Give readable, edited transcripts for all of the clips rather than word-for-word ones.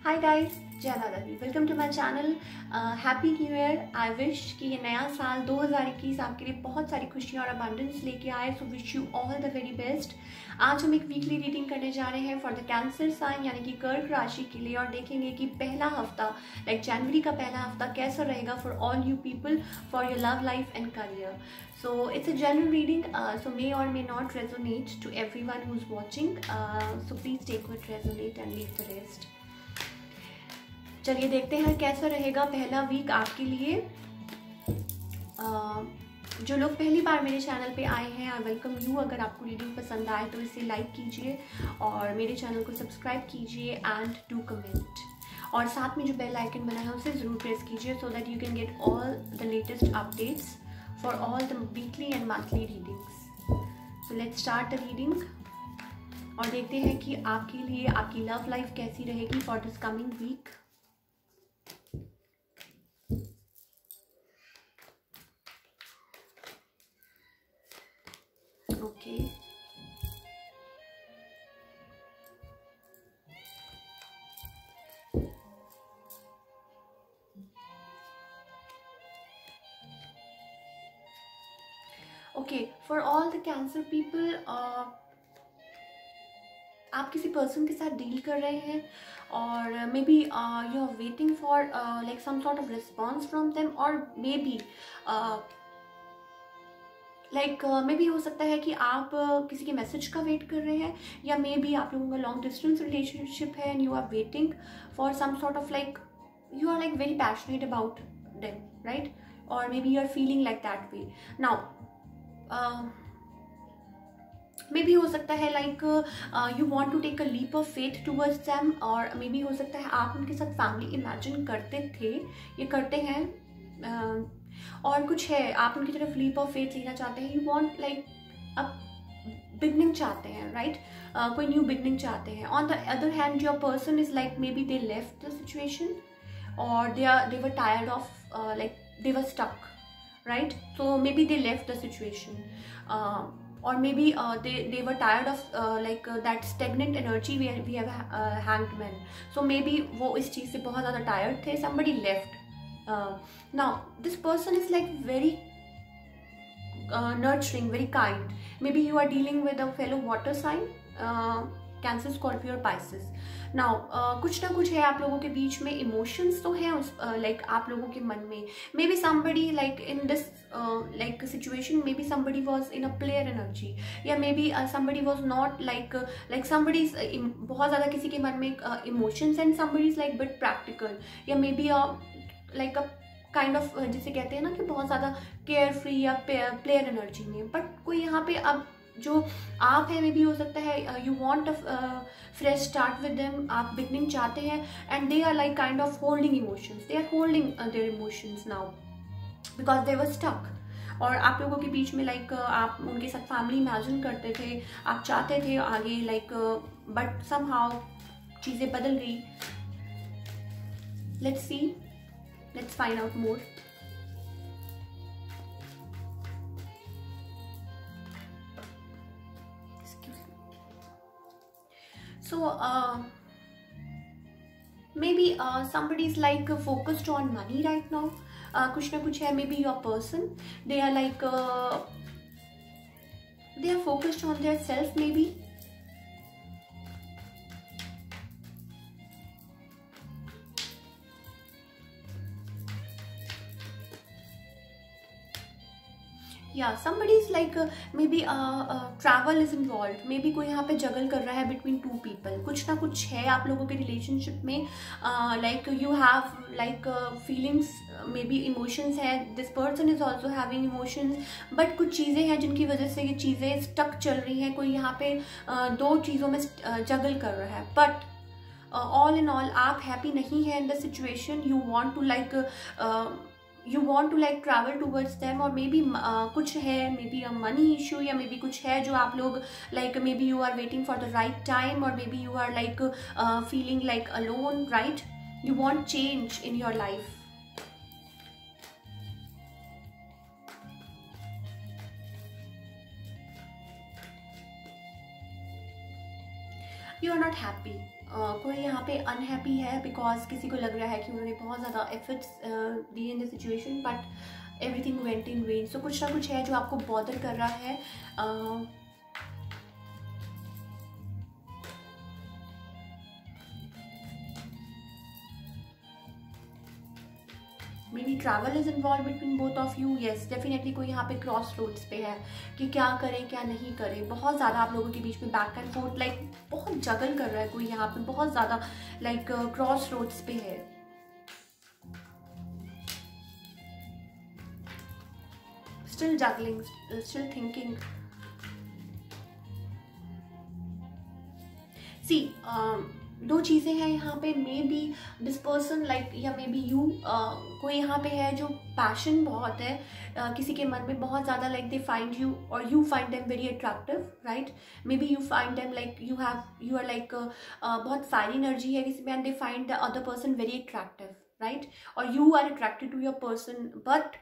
हाय guys, जय दादा दी, welcome to my channel. Happy new year. I wish कि ये नया साल 2021 आपके लिए बहुत सारी खुशियाँ और अबंडेंस लेके आए। So wish you all the very best. आज हम एक वीकली रीडिंग करने जा रहे हैं फॉर द कैंसर साइन यानी कि कर्क राशि के लिए, और देखेंगे कि पहला हफ्ता लाइक जनवरी का पहला हफ्ता कैसा रहेगा for all you people for your love life and career. So it's a general reading, so may or may not resonate to everyone who's watching. So please take what resonate and leave the rest. चलिए देखते हैं कैसा रहेगा पहला week आपके लिए। जो लोग पहली बार मेरे चैनल पे आए हैं, आई वेलकम यू। अगर आपको रीडिंग पसंद आए तो इसे लाइक कीजिए और मेरे चैनल को सब्सक्राइब कीजिए एंड डू कमेंट, और साथ में जो बेल आइकन बना है उसे ज़रूर प्रेस कीजिए so that you can get all the latest updates for all the weekly and monthly readings. So let's start the reading और देखते हैं कि आपके लिए आपकी लव लाइफ कैसी रहेगी for this coming week. Okay. Okay, for all the cancer people, आप किसी पर्सन के साथ डील कर रहे हैं और may be you are waiting for like some sort of response from them, और मे बी मे बी हो सकता है कि आप किसी के मैसेज का वेट कर रहे हैं, या मे बी आप लोगों का लॉन्ग डिस्टेंस रिलेशनशिप है and you are waiting for some sort of like you are like very passionate about them, right? और may be you are feeling like that way now. Maybe हो सकता है like you want to take a leap of faith towards them, और may be हो सकता है आप उनके साथ फैमिली इमेजिन करते थे, ये करते हैं, और कुछ है आप उनकी तरफ लीप ऑफ फेथ लेना चाहते हैं। यू वॉन्ट लाइक अब बिगनिंग चाहते हैं, राइट? कोई न्यू बिगनिंग चाहते हैं। On the other hand your person is like may be they left the situation और they were tired of like they were stuck, right? So maybe they left the situation, or maybe they were tired of that stagnant energy where we have hanged men. So maybe वो इस चीज़ से बहुत ज़्यादा tired थे, somebody left. Now this person is like very nurturing, very kind. Maybe you are dealing with a fellow water sign, cancer, Scorpio और Pisces. Now कुछ ना कुछ है आप लोगों के बीच में, इमोशंस तो हैं उस लाइक आप लोगों के मन में। Maybe somebody like in this like situation, maybe somebody was in a player energy, या maybe somebody was not like somebody बहुत ज़्यादा किसी के मन में emotions and somebody is like but practical, या maybe like a kind of जिसे कहते हैं ना कि बहुत ज़्यादा केयर फ्री या प्लेयर एनर्जी में। बट कोई यहाँ पे अब जो आप हैं, मे भी हो सकता है you want a fresh start with them, आप बिगनिंग चाहते हैं, and they are like kind of holding emotions, they are holding their emotions now because they were stuck. और आप लोगों के बीच में लाइक आप उनके साथ फैमिली इमेजिन करते थे, आप चाहते थे आगे लाइक, बट समहाउ चीज़ें बदल गई। Let's see, let's find out more. So maybe somebody is like focused on money right now. कुछ ना कुछ है, maybe your person, they are like they are focused on their self maybe. या somebody is like maybe travel is involved, maybe कोई यहाँ पे जगल कर रहा है between two people। कुछ ना कुछ है आप लोगों के रिलेशनशिप में, like you have like feelings, maybe emotions है, this person is also having emotions, but कुछ चीज़ें हैं जिनकी वजह से ये चीज़ें स्टक चल रही हैं। कोई यहाँ पे दो चीज़ों में जगल कर रहा है, but all in all आप हैप्पी नहीं है in the situation. You want to like you want to like travel towards them, और मे बी कुछ है, may be a money issue, या मे बी कुछ है जो आप लोग like may be you are waiting for the right time, और may be you are like feeling like alone, right? You want change in your life. You are not happy. कोई यहाँ पे unhappy है बिकॉज किसी को लग रहा है कि उन्होंने बहुत ज़्यादा एफर्ट्स दिए in the situation but everything went in vain. So कुछ ना कुछ है जो आपको बॉदर कर रहा है। May be travel is involve between both of you. Yes definitely कोई यहाँ पे क्रॉस रोड्स पे है कि क्या करें क्या नहीं करें। बहुत ज़्यादा आप लोगों के बीच में बैक एंड फोर्थ लाइक बहुत जगल कर रहा है कोई यहाँ पे, बहुत ज़्यादा लाइक क्रॉस रोड्स पे है। Still juggling, still thinking. See दो चीज़ें हैं यहाँ पे। Maybe this person like या मे बी यू, कोई यहाँ पे है जो पैशन बहुत है किसी के मन में बहुत ज़्यादा, लाइक दे फाइंड यू और you find them very attractive, right. May B you find them like you are like बहुत फायरी एनर्जी है किसी में and they find the other person very attractive, right. और you are attracted to your person but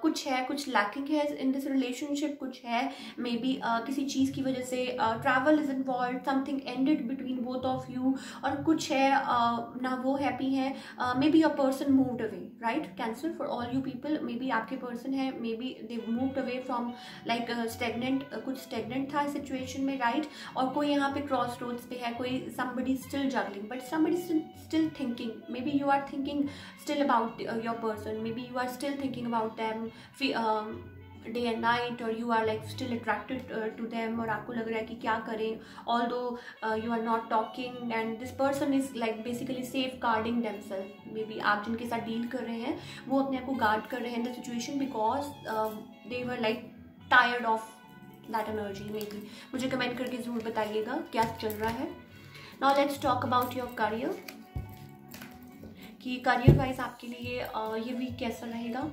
कुछ है, कुछ lacking है in this relationship, कुछ है मे बी किसी चीज़ की वजह से travel is involve, something ended between both of you. और कुछ है ना वो हैप्पी है, may be your person moved away, right. Cancer for all you people, may be आपके पर्सन है, may be they moved away from like stagnant, कुछ stagnant था सिचुएशन में, राइट। और कोई यहाँ पे क्रॉस रोड्स पे है, कोई somebody still juggling but somebody still thinking, maybe you are thinking still about your person, maybe you are still thinking about them day and night, or you are like still attracted to them, और आपको लग रहा है कि क्या करें, although you are not talking and this person is like basically safeguarding themselves. maybe आप जिनके साथ डील कर रहे हैं वो अपने आप को गार्ड कर रहे हैं in the situation because they were like tired of that energy. maybe मुझे कमेंट करके ज़रूर बताइएगा क्या चल रहा है। Now let's talk about your career, कि करियर वाइज आपके लिए ये वीक कैसा रहेगा।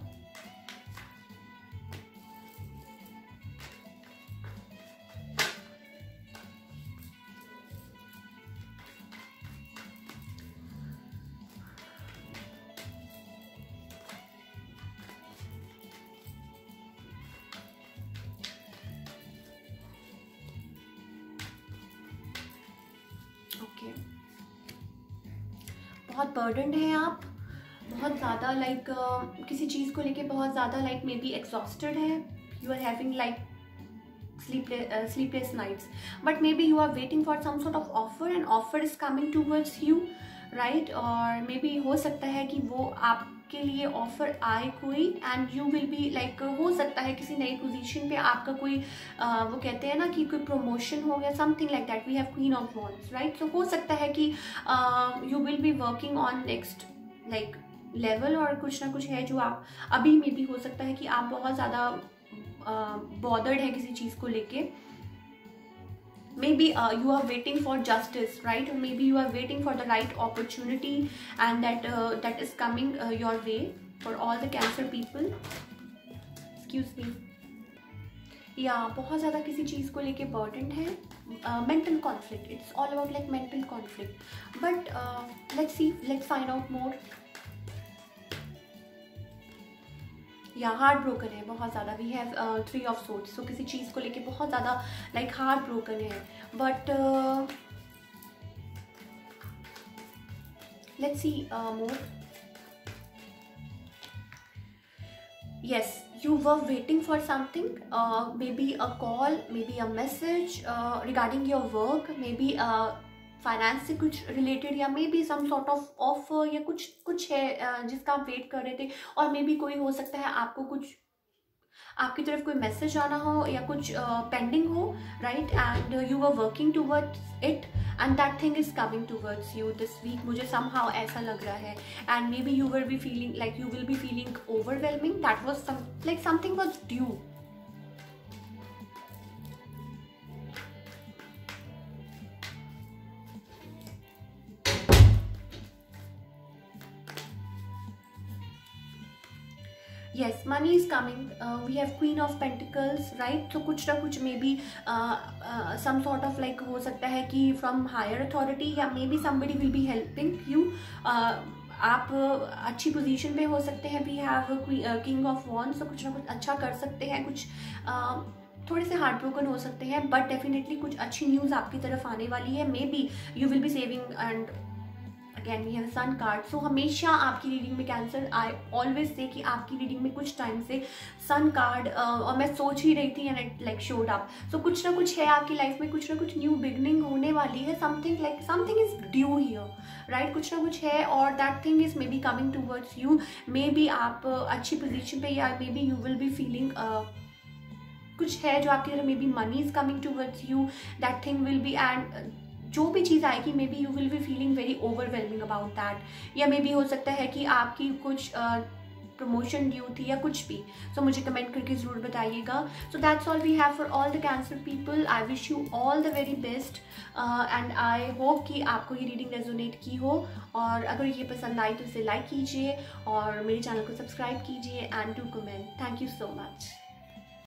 बहुत बर्डनड हैं आप, बहुत ज़्यादा लाइक किसी चीज़ को लेके बहुत ज़्यादा लाइक मे बी एग्जॉस्टेड है, you are having like sleepless nights, but maybe you are waiting for some sort of offer and offer is coming towards you, right। और maybe हो सकता है कि वो आपके लिए ऑफर आए कोई and you will be like हो सकता है किसी नई पोजीशन पे आपका कोई वो कहते हैं ना कि कोई प्रमोशन हो गया, something like that। we have Queen of Wands, right। so हो सकता है कि you will be working on next like level, और कुछ ना कुछ है जो आप अभी में भी हो सकता है कि आप बहुत ज़्यादा बॉदर्ड है किसी चीज़ को लेके। May B you are waiting for justice, right, और may be you are waiting for the right opportunity and that is coming your way for all the cancer people. Excuse me. या बहुत ज़्यादा किसी चीज़ को लेके बर्डन है, mental conflict, it's all about like mental conflict. But let's see, let's find out more. या heart broken है बहुत ज़्यादा, वी हैव 3 ऑफ सोर्ड्स। सो किसी चीज़ को लेके बहुत ज़्यादा लाइक हार्ट ब्रोकन है। But let's C more. yes, you were waiting for something, maybe a call, maybe a message regarding your work, maybe finance से कुछ रिलेटेड, या maybe some sort of offer, या कुछ है जिसका आप wait कर रहे थे। और मे बी कोई हो सकता है आपको कुछ आपकी तरफ कोई मैसेज आना हो या कुछ पेंडिंग हो, right, and you are working towards it and that thing is coming towards you this week. मुझे समहाउ ऐसा लग रहा है। And may be you will be feeling like you will be feeling overwhelming, that was some like something was due. yes, money is coming, we have Queen of Pentacles, right। तो कुछ ना कुछ may be some sort of like हो सकता है कि from higher authority, या may be somebody will be helping you। आप अच्छी पोजीशन पे हो सकते हैं। we have King of Wands, तो कुछ ना कुछ अच्छा कर सकते हैं, कुछ थोड़े से हार्ट ब्रोकन हो सकते हैं, बट डेफिनेटली कुछ अच्छी न्यूज़ आपकी तरफ आने वाली है। May be you will be saving and again we have sun card. So हमेशा आपकी रीडिंग में कैंसर, आई ऑलवेज से कि आपकी रीडिंग में कुछ टाइम से सन कार्ड, और मैं सोच ही रही थी and it like showed up. So कुछ ना कुछ है आपकी लाइफ में, कुछ ना कुछ न्यू बिगनिंग होने वाली है, something is due here, right? कुछ ना कुछ है और that thing is may be coming towards you. May be आप अच्छी पोजिशन पे, या may be you will be feeling कुछ है जो आपकी तरफ, may be money is coming towards you, that thing will be, and जो भी चीज़ आएगी may be you will be feeling very overwhelming about that. या मे बी हो सकता है कि आपकी कुछ प्रमोशन ड्यू थी या कुछ भी। सो मुझे कमेंट करके ज़रूर बताइएगा। So that's all we have for all the cancer people. I wish you all the very best and I hope कि आपको ये रीडिंग रेजोनेट की हो, और अगर ये पसंद आई तो इसे लाइक कीजिए और मेरे चैनल को सब्सक्राइब कीजिए and do comment. Thank you so much.